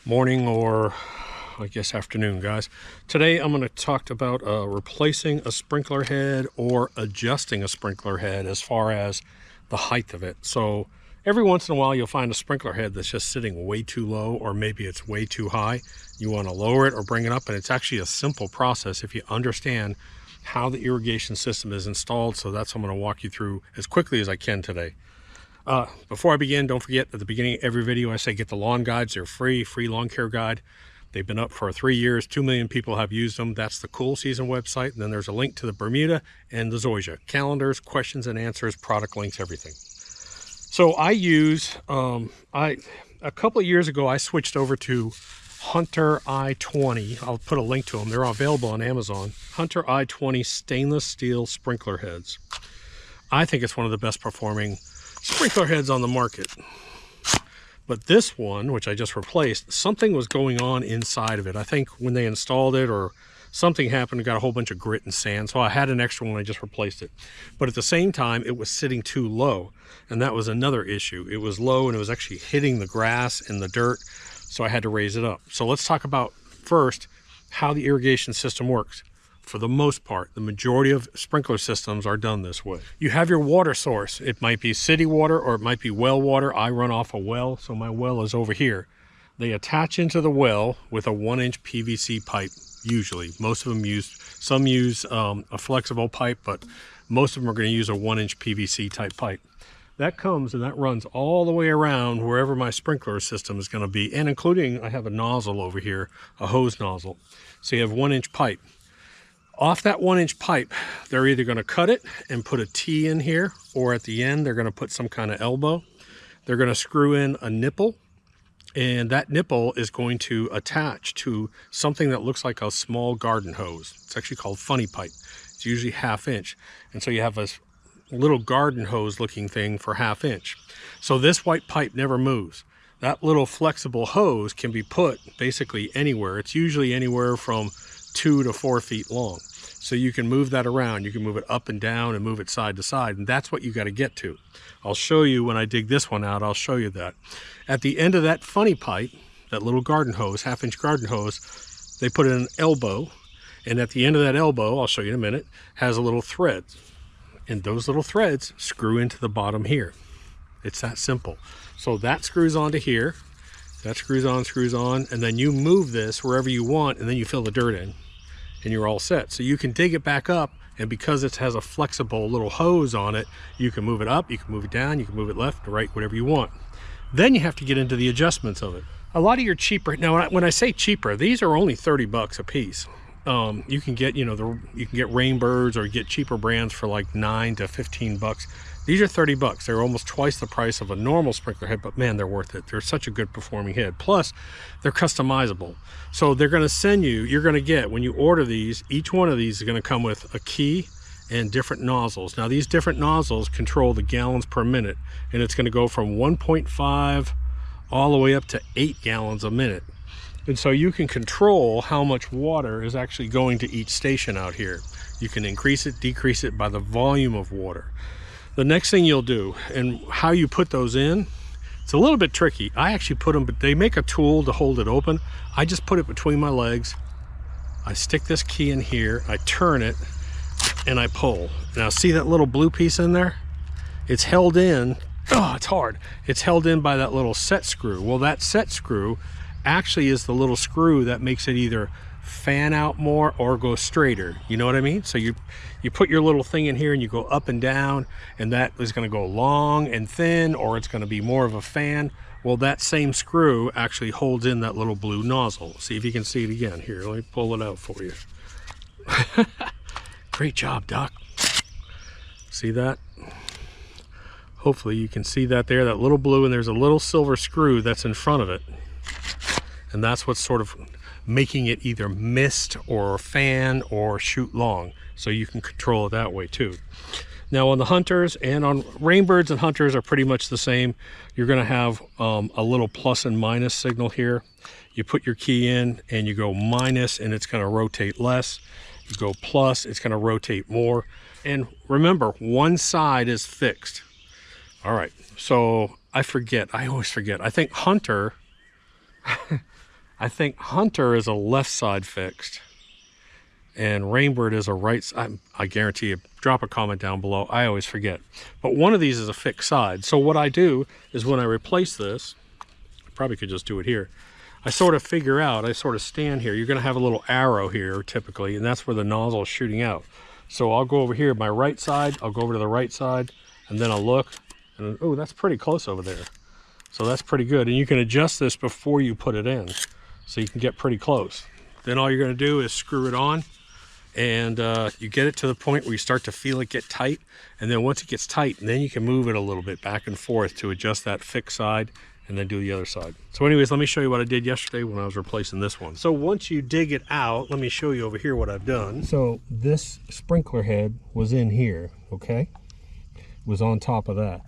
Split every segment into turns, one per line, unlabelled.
Morning, or I guess afternoon, guys. Today I'm going to talk about replacing a sprinkler head or adjusting a sprinkler head as far as the height of it. So every once in a while you'll find a sprinkler head that's just sitting way too low, or maybe it's way too high. You want to lower it or bring it up, and it's actually a simple process if you understand how the irrigation system is installed. So that's what I'm going to walk you through as quickly as I can today. Before I begin, don't forget at the beginning of every video I say get the lawn guides. They're free lawn care guide. They've been up for 3 years. 2 million people have used them. That's the Cool Season website. And then there's a link to the Bermuda and the Zoysia. Calendars, questions and answers, product links, everything. So I use, a couple of years ago, I switched over to Hunter i20. I'll put a link to them. They're available on Amazon. Hunter i20 stainless steel sprinkler heads. I think it's one of the best performing sprinkler heads on the market. But this one, which I just replaced, something was going on inside of it. I think when they installed it or something happened, it got a whole bunch of grit and sand. So I had an extra one, I just replaced it. But at the same time, it was sitting too low. And that was another issue. It was low and it was actually hitting the grass and the dirt. So I had to raise it up. So let's talk about first how the irrigation system works. For the most part, the majority of sprinkler systems are done this way. You have your water source. It might be city water or it might be well water. I run off a well, so my well is over here. They attach into the well with a 1-inch PVC pipe, usually. Most of them some use a flexible pipe, but most of them are going to use a 1-inch PVC type pipe. That comes and that runs all the way around wherever my sprinkler system is going to be, and including, I have a nozzle over here, a hose nozzle. So you have 1-inch pipe. Off that 1-inch pipe, they're either going to cut it and put a T in here, or at the end, they're going to put some kind of elbow. They're going to screw in a nipple, and that nipple is going to attach to something that looks like a small garden hose. It's actually called funny pipe. It's usually 1/2 inch. And so you have a little garden hose looking thing for 1/2 inch. So this white pipe never moves. That little flexible hose can be put basically anywhere. It's usually anywhere from 2 to 4 feet long. So you can move that around. You can move it up and down and move it side to side. And that's what you got to get to. I'll show you when I dig this one out, I'll show you that. At the end of that funny pipe, that little garden hose, 1/2 inch garden hose, they put in an elbow. And at the end of that elbow, I'll show you in a minute, has a little thread. And those little threads screw into the bottom here. It's that simple. So that screws onto here. That screws on, and then you move this wherever you want, and then you fill the dirt in, and you're all set. So you can dig it back up, and because it has a flexible little hose on it, you can move it up, you can move it down, you can move it left, right, whatever you want. Then you have to get into the adjustments of it. A lot of your cheaper, now when I say cheaper, these are only 30 bucks a piece. You can get, you can get Rainbirds or get cheaper brands for like 9 to 15 bucks. These are 30 bucks. They're almost twice the price of a normal sprinkler head, but man, they're worth it. They're such a good performing head. Plus, they're customizable. So they're going to send you, you're going to get, when you order these, each one of these is going to come with a key and different nozzles. Now, these different nozzles control the gallons per minute, and it's going to go from 1.5 all the way up to 8 gallons a minute. And so you can control how much water is actually going to each station out here. You can increase it, decrease it by the volume of water. The next thing you'll do, and how you put those in, it's a little bit tricky. I actually put them, but they make a tool to hold it open. I just put it between my legs. I stick this key in here, I turn it, and I pull. Now see that little blue piece in there? It's held in, oh, it's hard. It's held in by that little set screw. Well, that set screw actually is the little screw that makes it either fan out more or go straighter. You know what I mean? So you put your little thing in here and you go up and down, and that is going to go long and thin, or it's going to be more of a fan. Well, that same screw actually holds in that little blue nozzle. See if you can see it again. Here, let me pull it out for you. Great job, Doc. See that? Hopefully you can see that there, that little blue, and there's a little silver screw that's in front of it. And that's what's sort of making it either mist or fan or shoot long. So you can control it that way too. Now on the Hunters and on Rainbirds and Hunters are pretty much the same. You're going to have a little plus and minus signal here. You put your key in and you go minus, and it's going to rotate less. You go plus, it's going to rotate more. And remember, one side is fixed. All right, so I always forget. I think Hunter I think Hunter is a left side fixed and Rainbird is a right side. I guarantee you, drop a comment down below. I always forget. But one of these is a fixed side. So what I do is when I replace this, I probably could just do it here. I sort of figure out, I sort of stand here. You're going to have a little arrow here typically, and that's where the nozzle is shooting out. So I'll go over here, my right side, I'll go over to the right side, and then I'll look, and oh, that's pretty close over there. So that's pretty good. And you can adjust this before you put it in, so you can get pretty close. Then all you're going to do is screw it on, and you get it to the point where you start to feel it get tight. And then once it gets tight, then you can move it a little bit back and forth to adjust that fixed side and then do the other side. So anyways, let me show you what I did yesterday when I was replacing this one. So once you dig it out, let me show you over here what I've done. So this sprinkler head was in here, okay? It was on top of that.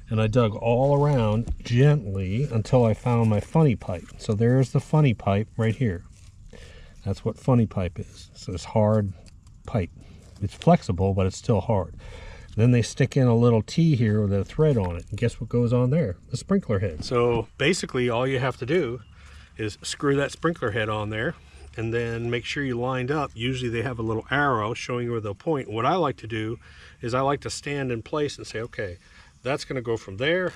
And I dug all around gently until I found my funny pipe. So there's the funny pipe right here. That's what funny pipe is. So it's hard pipe. It's flexible, but it's still hard. Then they stick in a little T here with a thread on it. And guess what goes on there? The sprinkler head. So basically all you have to do is screw that sprinkler head on there and then make sure you lined up. Usually they have a little arrow showing where they'll point. What I like to do is I like to stand in place and say, okay, that's going to go from there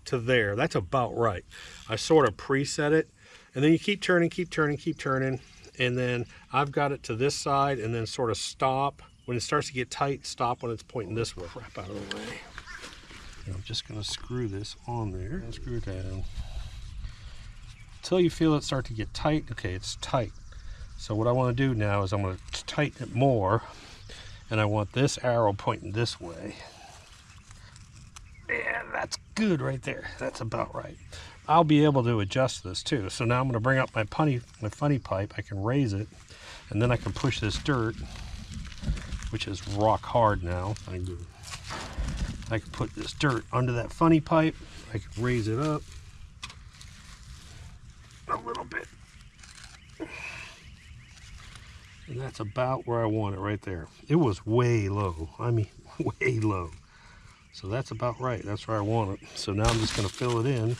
to there. That's about right. I sort of preset it, and then you keep turning, keep turning, keep turning, and then I've got it to this side and then sort of stop. When it starts to get tight, stop when it's pointing this way. Crap out of the way. And I'm just going to screw this on there and screw it down until you feel it start to get tight. Okay, it's tight. So what I want to do now is I'm going to tighten it more, and I want this arrow pointing this way. Yeah, that's good right there. That's about right. I'll be able to adjust this too. So now I'm going to bring up my funny pipe. I can raise it, and then I can push this dirt, which is rock hard now. I can put this dirt under that funny pipe. I can raise it up a little bit. And that's about where I want it right there. It was way low. I mean, way low. So that's about right. That's where I want it. So now I'm just going to fill it in.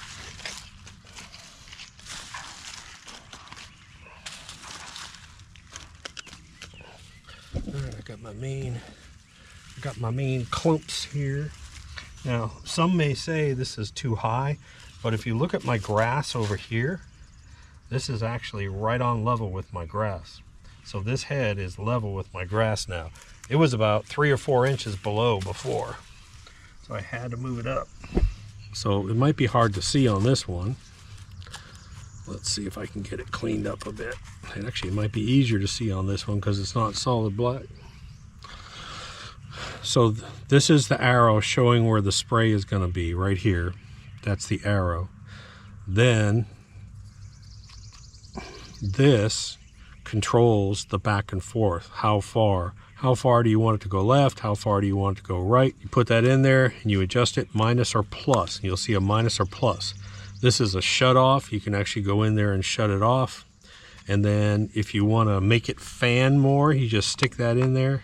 All right, I got my main clumps here. Now, some may say this is too high, but if you look at my grass over here, this is actually right on level with my grass. So this head is level with my grass now. It was about 3 or 4 inches below before. So I had to move it up. So it might be hard to see on this one. Let's see if I can get it cleaned up a bit. And actually it might be easier to see on this one because it's not solid black. So this is the arrow showing where the spray is going to be right here. That's the arrow. Then this controls the back and forth. How far do you want it to go left? How far do you want it to go right? You put that in there and you adjust it minus or plus. And you'll see a minus or plus. This is a shut off. You can actually go in there and shut it off. And then if you want to make it fan more, you just stick that in there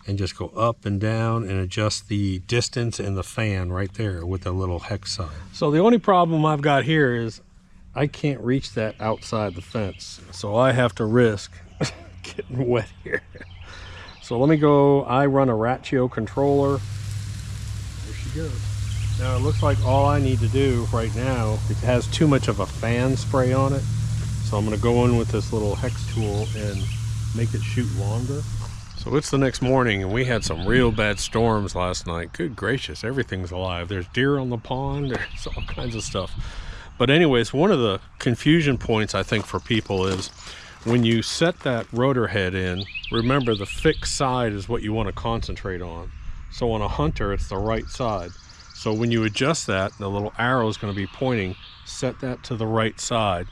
and just go up and down and adjust the distance and the fan right there with a little hex sign. So the only problem I've got here is I can't reach that outside the fence. So I have to risk getting wet here. So let me go. I run a Ratio controller. There she goes. Now it looks like all I need to do right now, it has too much of a fan spray on it. So I'm going to go in with this little hex tool and make it shoot longer. So it's the next morning and we had some real bad storms last night. Good gracious, everything's alive. There's deer on the pond, there's all kinds of stuff. But anyways, one of the confusion points I think for people is when you set that rotor head in, remember the fixed side is what you want to concentrate on. So on a Hunter, it's the right side. So when you adjust that, the little arrow is going to be pointing, set that to the right side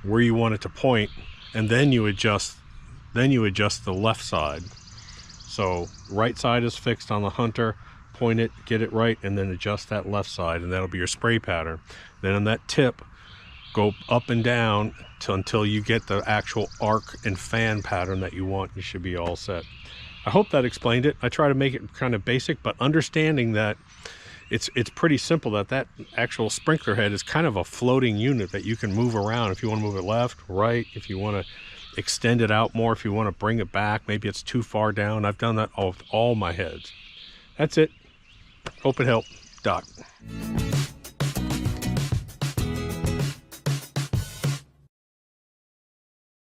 where you want it to point, and then you adjust the left side. So right side is fixed on the Hunter, point it, get it right, and then adjust that left side, and that'll be your spray pattern. Then on that tip, go up and down until you get the actual arc and fan pattern that you want. You should be all set. I hope that explained it. I try to make it kind of basic, but understanding that it's pretty simple. That actual sprinkler head is kind of a floating unit that you can move around if you want to move it left, right, if you want to extend it out more, if you want to bring it back, maybe it's too far down. I've done that with all my heads. That's it. Hope it helped. Doc.